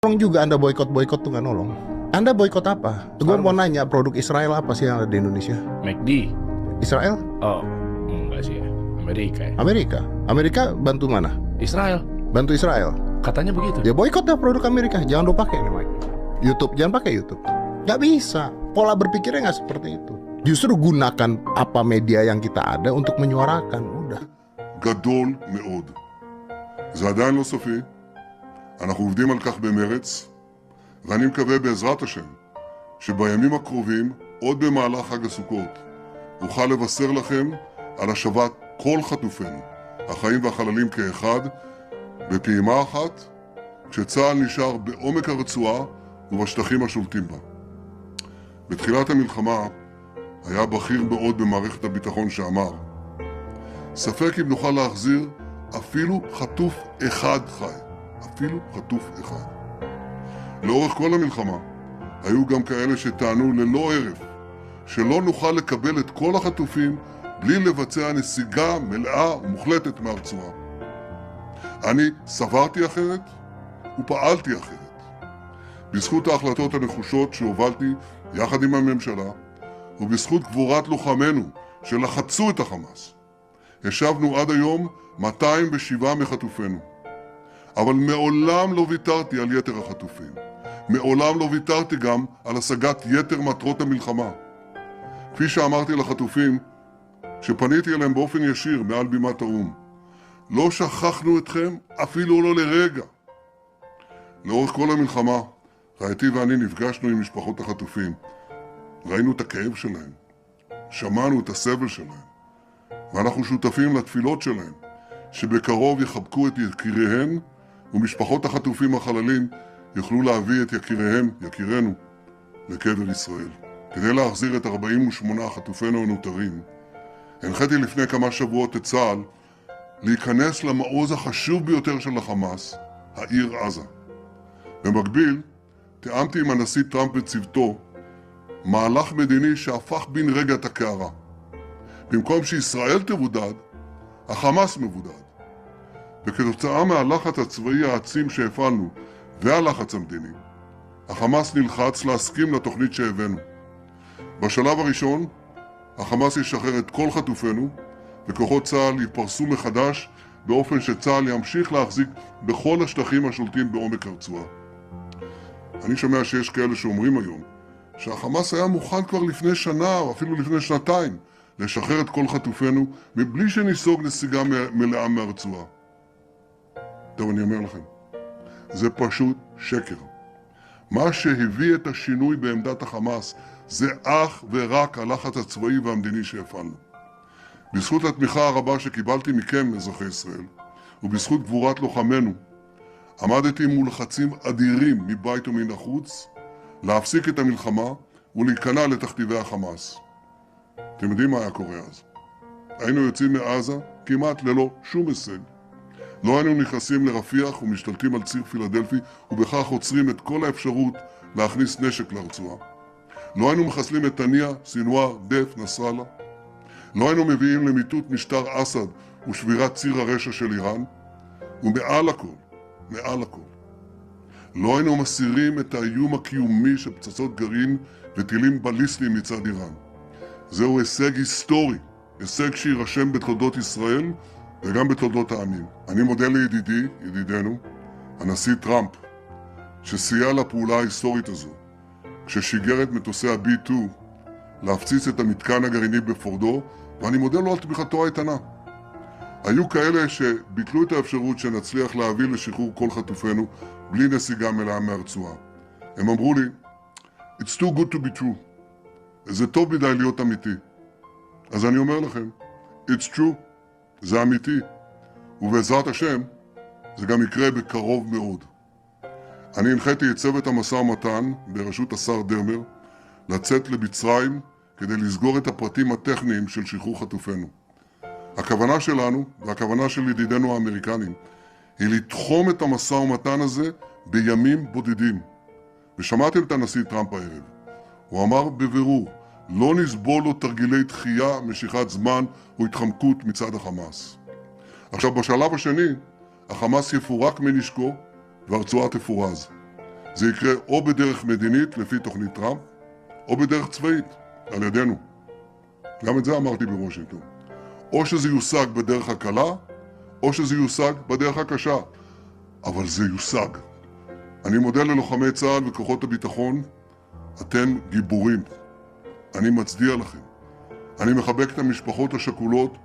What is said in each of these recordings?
nolong juga Anda boikot tuh nggak nolong. Anda boikot apa? Gue mau nanya, produk Israel apa sih yang ada di Indonesia? McD. Israel? Oh, enggak sih ya. Amerika ya. Amerika bantu mana? Israel. Bantu Israel. Katanya begitu. Ya boikot dah produk Amerika. Jangan lo pakai nih, Mike. YouTube, jangan pakai YouTube. Nggak bisa. Pola berpikirnya nggak seperti itu. Justru gunakan apa media yang kita ada untuk menyuarakan. Udah. גדול מאוד. זה עדיין לא סופי. אנחנו עובדים על כך במרץ, ואני מקווה בעזרת השם שבימים הקרובים, עוד במהלך חג הסוכות, אוכל לבשר לכם על השבת כל חטופינו, החיים והחללים כאחד, בפעימה אחת, כשצה"ל נשאר בעומק הרצועה ובשטחים השולטים בה. בתחילת המלחמה היה בכיר מאוד במערכת הביטחון שאמר, ספק אם נוכל להחזיר אפילו חטוף אחד חי. אפילו חטוף אחד. לאורך כל המלחמה היו גם כאלה שטענו ללא ערף שלא נוכל לקבל את כל החטופים בלי לבצע נסיגה מלאה ומוחלטת מהרצועה. אני סברתי אחרת ופעלתי אחרת. בזכות ההחלטות הנחושות שהובלתי יחד עם הממשלה ובזכות גבורת לוחמינו שלחצו את החמאס, השבנו עד היום 207 מחטופינו. אבל מעולם לא ויתרתי על יתר החטופים. מעולם לא ויתרתי גם על השגת יתר מטרות המלחמה. כפי שאמרתי לחטופים, שפניתי אליהם באופן ישיר מעל בימת האו"ם, לא שכחנו אתכם אפילו לא לרגע. לאורך כל המלחמה, רעייתי ואני נפגשנו עם משפחות החטופים. ראינו את הכאב שלהם, שמענו את הסבל שלהם, ואנחנו שותפים לתפילות שלהם, שבקרוב יחבקו את יקיריהם, ומשפחות החטופים החללים יוכלו להביא את יקירינו, לקבר ישראל. כדי להחזיר את 48 חטופינו הנותרים, הנחיתי לפני כמה שבועות את צה"ל להיכנס למעוז החשוב ביותר של החמאס, העיר עזה. במקביל, תיאמתי עם הנשיא טראמפ וצוותו מהלך מדיני שהפך בן רגע את הקערה. במקום שישראל תבודד, החמאס מבודד. וכתוצאה מהלחץ הצבאי העצים שהפעלנו והלחץ המדיני, החמאס נלחץ להסכים לתוכנית שהבאנו. בשלב הראשון, החמאס ישחרר את כל חטופינו, וכוחות צה"ל יפרסו מחדש באופן שצה"ל ימשיך להחזיק בכל השטחים השולטים בעומק הרצועה. אני שומע שיש כאלה שאומרים היום שהחמאס היה מוכן כבר לפני שנה או אפילו לפני שנתיים לשחרר את כל חטופינו מבלי שניסוג נסיגה מלאה מהרצועה. טוב, אני אומר לכם, זה פשוט שקר. מה שהביא את השינוי בעמדת החמאס זה אך ורק הלחץ הצבאי והמדיני שהפעלנו. בזכות התמיכה הרבה שקיבלתי מכם, אזרחי ישראל, ובזכות גבורת לוחמינו, עמדתי מול לחצים אדירים מבית ומן החוץ, להפסיק את המלחמה ולהיכנע לתכתיבי החמאס. אתם יודעים מה היה קורה אז? היינו יוצאים מעזה כמעט ללא שום הישג. לא היינו נכנסים לרפיח ומשתלטים על ציר פילדלפי, ובכך עוצרים את כל האפשרות להכניס נשק לרצועה. לא היינו מחסלים את תניה, סינואר, דף, נסראללה. לא היינו מביאים למיטוט משטר אסד ושבירת ציר הרשע של איראן. ומעל הכל, לא היינו מסירים את האיום הקיומי של פצצות גרעין וטילים בליסטיים מצד איראן. זהו הישג היסטורי, הישג שירשם בתולדות ישראל וגם בתולדות העמים. אני מודה ידידנו, הנשיא טראמפ, שסייע לפעולה ההיסטורית הזו, כששיגר את מטוסי ה-B2 להפציץ את המתקן הגרעיני בפורדו, ואני מודה לו על תמיכתו האיתנה. היו כאלה שביטלו את האפשרות שנצליח להביא לשחרור כל חטופינו בלי נסיגה מלאה מהרצועה. הם אמרו לי, It's too good to be true. זה טוב מדי להיות אמיתי. אז אני אומר לכם, It's true. זה אמיתי. ובעזרת השם, זה גם יקרה בקרוב מאוד. אני הנחיתי את צוות המשא ומתן בראשות השר דרמר לצאת למצרים כדי לסגור את הפרטים הטכניים של שחרור חטופינו. הכוונה שלנו והכוונה של ידידינו האמריקנים היא לתחום את המשא ומתן הזה בימים בודדים. ושמעתם את הנשיא טראמפ הערב. הוא אמר בבירור, לא נסבול לו תרגילי דחייה, משיכת זמן או התחמקות מצד החמאס. עכשיו בשלב השני, החמאס יפורק מנשקו והרצועה תפורז. זה יקרה או בדרך מדינית לפי תוכנית טראמפ, או בדרך צבאית על ידינו. גם את זה אמרתי בוושינגטון. או שזה יושג בדרך הקלה, או שזה יושג בדרך הקשה. אבל זה יושג. אני מודה ללוחמי צה"ל וכוחות הביטחון, אתם גיבורים. אני מצדיע לכם. אני מחבק את המשפחות השכולות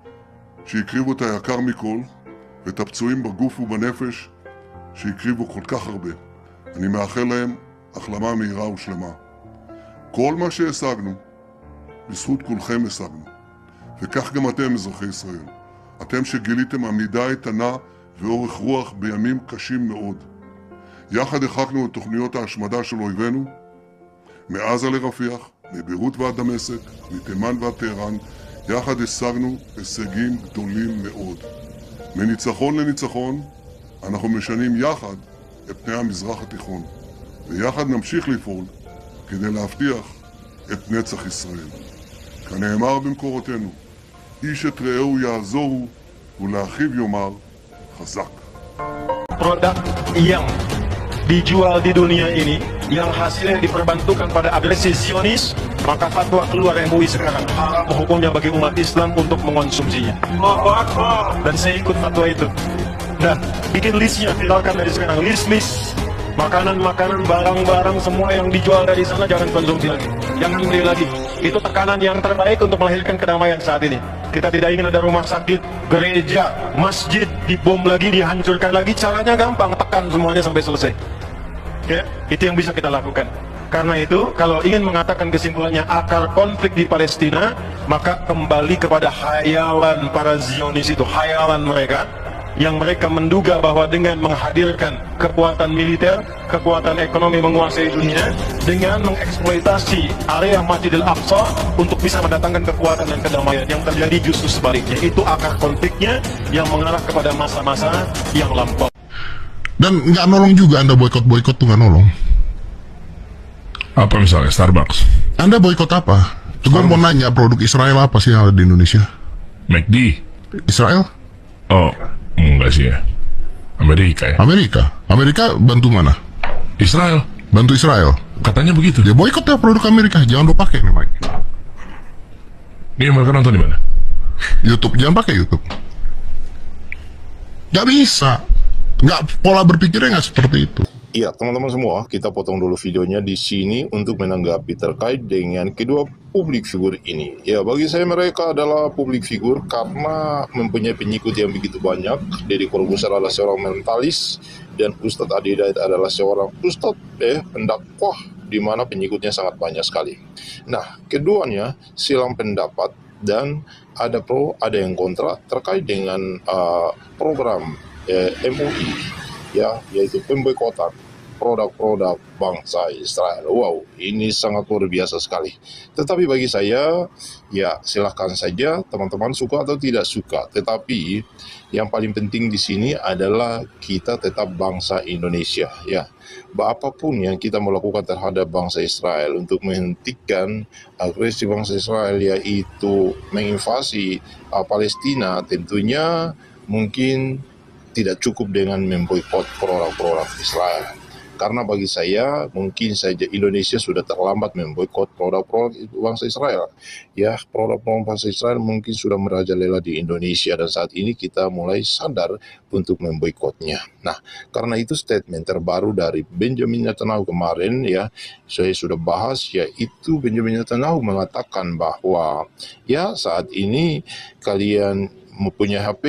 שהקריבו את היקר מכל, ואת הפצועים בגוף ובנפש שהקריבו כל כך הרבה. אני מאחל להם החלמה מהירה ושלמה. כל מה שהשגנו, בזכות כולכם השגנו. וכך גם אתם, אזרחי ישראל. אתם שגיליתם עמידה איתנה ואורך רוח בימים קשים מאוד. יחד החקנו את תוכניות ההשמדה של אויבינו, מעזה לרפיח, מביירות ועד דמשק, מתימן ועד טהרן, יחד השגנו הישגים גדולים מאוד. מניצחון לניצחון, אנחנו משנים יחד את פני המזרח התיכון, ויחד נמשיך לפעול כדי להבטיח את נצח ישראל. כנאמר במקורותינו, איש את רעהו יעזורו ולאחיו יאמר חזק. Produk yang dijual di dunia ini yang hasilnya diperbantukan pada agresi Zionis, maka fatwa keluar MUI sekarang haram hukumnya bagi umat Islam untuk mengonsumsinya. Dan saya ikut fatwa itu. Dan bikin listnya, viralkan dari sekarang, list makanan-makanan, barang-barang semua yang dijual dari sana jangan konsumsi lagi, jangan beli lagi. Itu tekanan yang terbaik untuk melahirkan kedamaian saat ini. Kita tidak ingin ada rumah sakit, gereja, masjid dibom lagi, dihancurkan lagi. Caranya gampang, tekan semuanya sampai selesai. Ya, itu yang bisa kita lakukan. Karena itu, kalau ingin mengatakan kesimpulannya akar konflik di Palestina, maka kembali kepada hayalan para Zionis itu, hayalan mereka, yang mereka menduga bahwa dengan menghadirkan kekuatan militer, kekuatan ekonomi menguasai dunia, dengan mengeksploitasi area Masjidil Aqsa untuk bisa mendatangkan kekuatan dan kedamaian, yang terjadi justru sebaliknya. Itu akar konfliknya yang mengarah kepada masa-masa yang lampau. Dan nggak nolong juga Anda boikot tuh nggak nolong. Apa misalnya Starbucks? Anda boikot apa? Gue mau nanya produk Israel apa sih yang ada di Indonesia? McD? Israel? Oh, enggak sih ya. Amerika ya? Amerika bantu mana? Israel? Bantu Israel? Katanya begitu. Ya boikot ya produk Amerika, jangan lo pakai nih Mike. Ini mereka nonton di mana? YouTube, jangan pakai YouTube. Gak bisa. Nggak, pola berpikirnya nggak seperti itu. Iya, teman-teman semua, kita potong dulu videonya di sini untuk menanggapi terkait dengan kedua publik figur ini. Ya, bagi saya mereka adalah publik figur karena mempunyai pengikut yang begitu banyak. Deddy Corbuzier adalah seorang mentalis dan Ustadz Adi Hidayat adalah seorang ustadz pendakwah di mana pengikutnya sangat banyak sekali. Nah, keduanya silang pendapat dan ada pro, ada yang kontra terkait dengan program MUI, ya, yaitu pemboikotan produk-produk bangsa Israel. Wow, ini sangat luar biasa sekali. Tetapi bagi saya, ya silahkan saja teman-teman suka atau tidak suka. Tetapi yang paling penting di sini adalah kita tetap bangsa Indonesia, ya. Apapun yang kita melakukan terhadap bangsa Israel untuk menghentikan agresi bangsa Israel, yaitu menginvasi Palestina, tentunya mungkin tidak cukup dengan memboikot produk-produk Israel. Karena bagi saya, mungkin saja Indonesia sudah terlambat memboikot produk-produk bangsa Israel. Ya, produk-produk bangsa Israel mungkin sudah merajalela di Indonesia dan saat ini kita mulai sadar untuk memboikotnya. Nah, karena itu statement terbaru dari Benjamin Netanyahu kemarin, ya, saya sudah bahas, yaitu Benjamin Netanyahu mengatakan bahwa ya saat ini kalian mempunyai HP,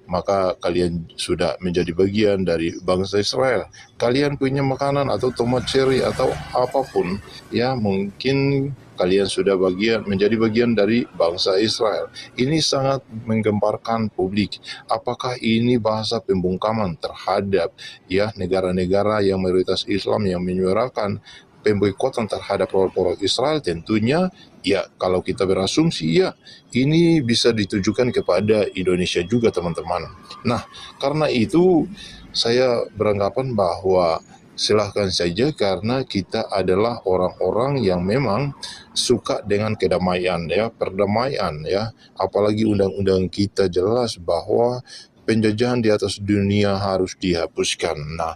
maka kalian sudah menjadi bagian dari bangsa Israel. Kalian punya makanan atau tomat cherry atau apapun, ya mungkin kalian sudah menjadi bagian dari bangsa Israel. Ini sangat menggemparkan publik. Apakah ini bahasa pembungkaman terhadap ya negara-negara yang mayoritas Islam yang menyuarakan pemboikotan terhadap produk-produk Israel? Tentunya ya, kalau kita berasumsi ya ini bisa ditujukan kepada Indonesia juga teman-teman. Nah, karena itu saya beranggapan bahwa silahkan saja karena kita adalah orang-orang yang memang suka dengan kedamaian, ya, perdamaian, ya. Apalagi undang-undang kita jelas bahwa penjajahan di atas dunia harus dihapuskan. Nah,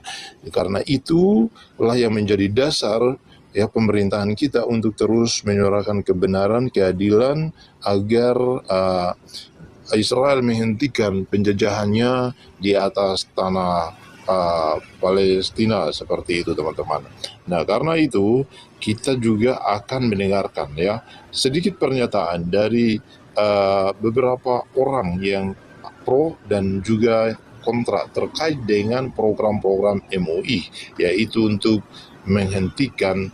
karena itulah yang menjadi dasar ya pemerintahan kita untuk terus menyuarakan kebenaran, keadilan agar Israel menghentikan penjajahannya di atas tanah Palestina, seperti itu teman-teman. Nah, karena itu kita juga akan mendengarkan ya sedikit pernyataan dari beberapa orang yang pro dan juga kontra terkait dengan program-program MUI, yaitu untuk menghentikan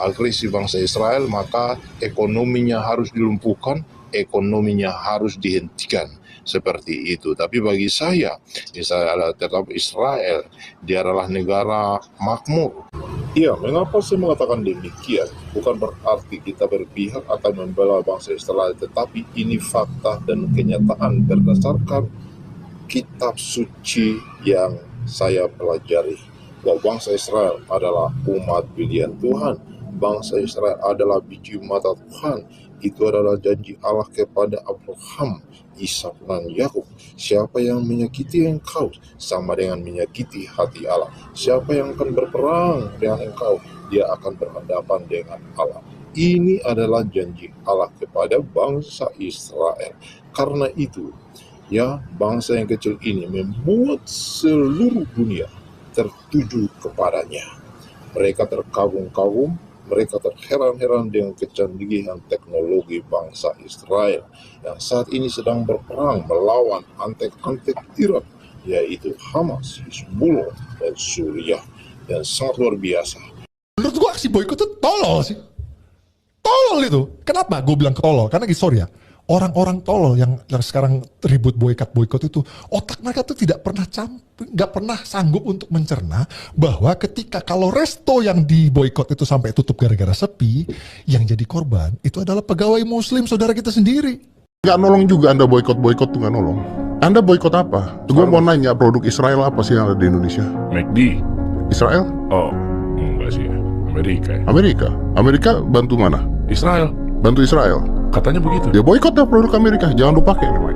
agresi bangsa Israel, maka ekonominya harus dilumpuhkan, ekonominya harus dihentikan, seperti itu. Tapi bagi saya, Israel tetap Israel, dia adalah negara makmur. Iya, mengapa saya mengatakan demikian? Bukan berarti kita berpihak atau membela bangsa Israel, tetapi ini fakta dan kenyataan berdasarkan kitab suci yang saya pelajari. Bahwa bangsa Israel adalah umat pilihan Tuhan. Bangsa Israel adalah biji mata Tuhan. Itu adalah janji Allah kepada Abraham, Ishak dan Yakub. Siapa yang menyakiti engkau sama dengan menyakiti hati Allah. Siapa yang akan berperang dengan engkau, dia akan berhadapan dengan Allah. Ini adalah janji Allah kepada bangsa Israel. Karena itu, ya, bangsa yang kecil ini membuat seluruh dunia tertuju kepadanya. Mereka terkagum-kagum, mereka terheran-heran dengan kecanggihan teknologi bangsa Israel yang saat ini sedang berperang melawan antek-antek Iran, yaitu Hamas, Hizbullah, dan Suriah, dan sangat luar biasa. Menurut gua aksi boykot itu tolol sih. Tolol itu. Kenapa gue bilang tolol? Karena sorry ya, orang-orang tolol yang sekarang ribut boykot itu, otak mereka tuh nggak pernah sanggup untuk mencerna bahwa ketika kalau resto yang diboykot itu sampai tutup gara-gara sepi, yang jadi korban itu adalah pegawai muslim saudara kita sendiri. Nggak nolong juga Anda boykot tuh nggak nolong. Anda boykot apa? Gue mau nanya, produk Israel apa sih yang ada di Indonesia? McD. Israel? Oh, enggak sih ya. Amerika ya. Amerika bantu mana? Israel. Bantu Israel. Katanya begitu. Ya boykot dah produk Amerika, jangan lu pakai nih.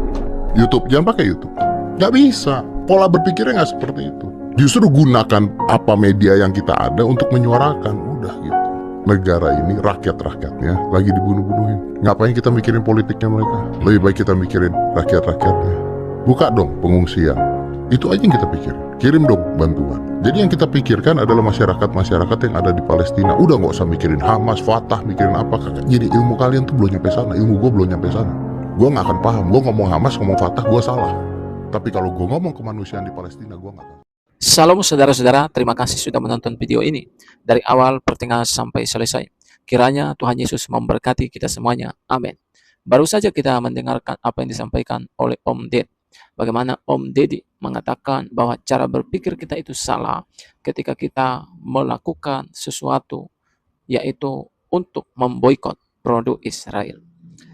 YouTube, jangan pakai YouTube. Nggak bisa, pola berpikirnya nggak seperti itu. Justru gunakan apa media yang kita ada untuk menyuarakan, udah gitu. Negara ini rakyat-rakyatnya lagi dibunuh-bunuhin. Ngapain kita mikirin politiknya mereka? Lebih baik kita mikirin rakyat-rakyatnya. Buka dong pengungsian. Itu aja yang kita pikirin. Kirim dong bantuan. Jadi yang kita pikirkan adalah masyarakat-masyarakat yang ada di Palestina. Udah nggak usah mikirin Hamas, Fatah, mikirin apa. Jadi ilmu kalian tuh belum nyampe sana. Ilmu gue belum nyampe sana. Gue nggak akan paham. Gue ngomong Hamas, ngomong Fatah, gue salah. Tapi kalau gue ngomong kemanusiaan di Palestina, gue nggak tahu. Salam saudara-saudara, terima kasih sudah menonton video ini dari awal pertengahan sampai selesai. Kiranya Tuhan Yesus memberkati kita semuanya. Amin. Baru saja kita mendengarkan apa yang disampaikan oleh Om Ded. Bagaimana Om Deddy mengatakan bahwa cara berpikir kita itu salah ketika kita melakukan sesuatu, yaitu untuk memboikot produk Israel.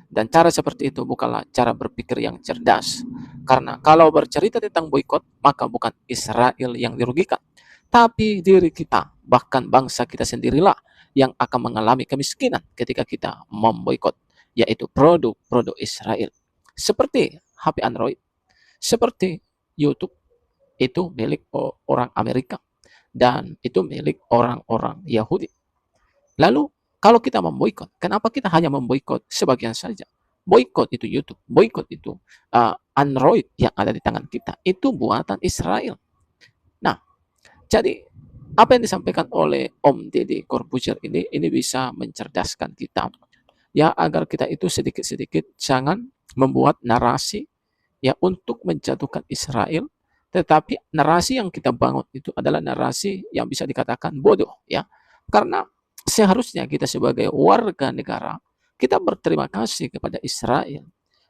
Dan cara seperti itu bukanlah cara berpikir yang cerdas. Karena kalau bercerita tentang boikot, maka bukan Israel yang dirugikan, tapi diri kita, bahkan bangsa kita sendirilah yang akan mengalami kemiskinan ketika kita memboikot, yaitu produk-produk Israel. Seperti HP Android, seperti YouTube, itu milik orang Amerika, dan itu milik orang-orang Yahudi. Lalu, kalau kita memboikot, kenapa kita hanya memboikot sebagian saja? Boikot itu YouTube, boikot itu Android yang ada di tangan kita, itu buatan Israel. Nah, jadi apa yang disampaikan oleh Om Deddy Corbuzier ini bisa mencerdaskan kita, ya, agar kita itu sedikit-sedikit jangan membuat narasi ya untuk menjatuhkan Israel, tetapi narasi yang kita bangun itu adalah narasi yang bisa dikatakan bodoh, ya. Karena seharusnya kita sebagai warga negara, kita berterima kasih kepada Israel,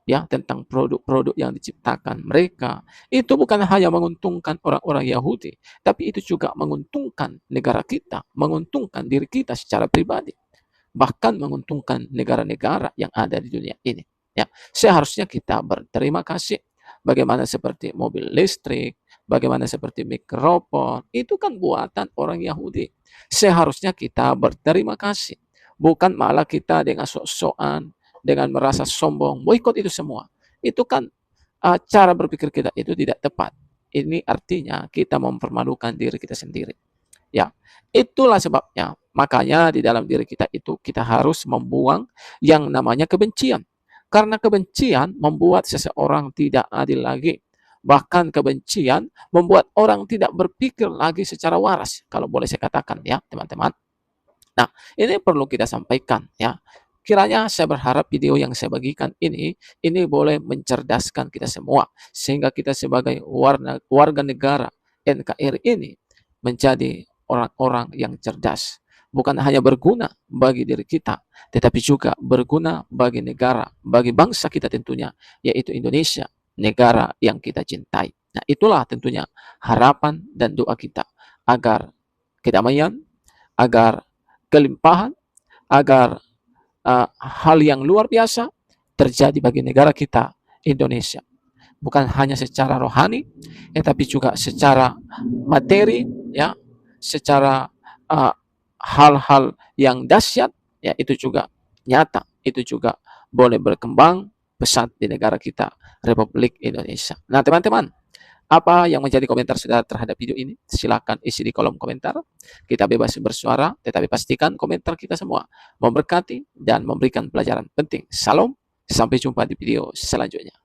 ya, tentang produk-produk yang diciptakan mereka. Itu bukan hanya menguntungkan orang-orang Yahudi, tapi itu juga menguntungkan negara kita, menguntungkan diri kita secara pribadi, bahkan menguntungkan negara-negara yang ada di dunia ini. Ya, seharusnya kita berterima kasih. Bagaimana seperti mobil listrik, bagaimana seperti mikrofon, itu kan buatan orang Yahudi. Seharusnya kita berterima kasih, bukan malah kita dengan sok-sokan, dengan merasa sombong, boikot itu semua. Itu kan cara berpikir kita itu tidak tepat. Ini artinya kita mempermalukan diri kita sendiri. Ya, itulah sebabnya. Makanya di dalam diri kita itu kita harus membuang yang namanya kebencian. Karena kebencian membuat seseorang tidak adil lagi. Bahkan kebencian membuat orang tidak berpikir lagi secara waras. Kalau boleh saya katakan ya teman-teman. Nah, ini perlu kita sampaikan ya. Kiranya saya berharap video yang saya bagikan ini boleh mencerdaskan kita semua. Sehingga kita sebagai warga negara NKRI ini menjadi orang-orang yang cerdas. Bukan hanya berguna bagi diri kita, tetapi juga berguna bagi negara, bagi bangsa kita tentunya, yaitu Indonesia, negara yang kita cintai. Nah, itulah tentunya harapan dan doa kita agar kedamaian, agar kelimpahan, agar hal yang luar biasa terjadi bagi negara kita Indonesia. Bukan hanya secara rohani, tetapi juga secara materi, ya, secara hal-hal yang dahsyat, ya itu juga nyata, itu juga boleh berkembang pesat di negara kita Republik Indonesia. Nah teman-teman, apa yang menjadi komentar saudara terhadap video ini? Silakan isi di kolom komentar. Kita bebas bersuara, tetapi pastikan komentar kita semua memberkati dan memberikan pelajaran penting. Salam, sampai jumpa di video selanjutnya.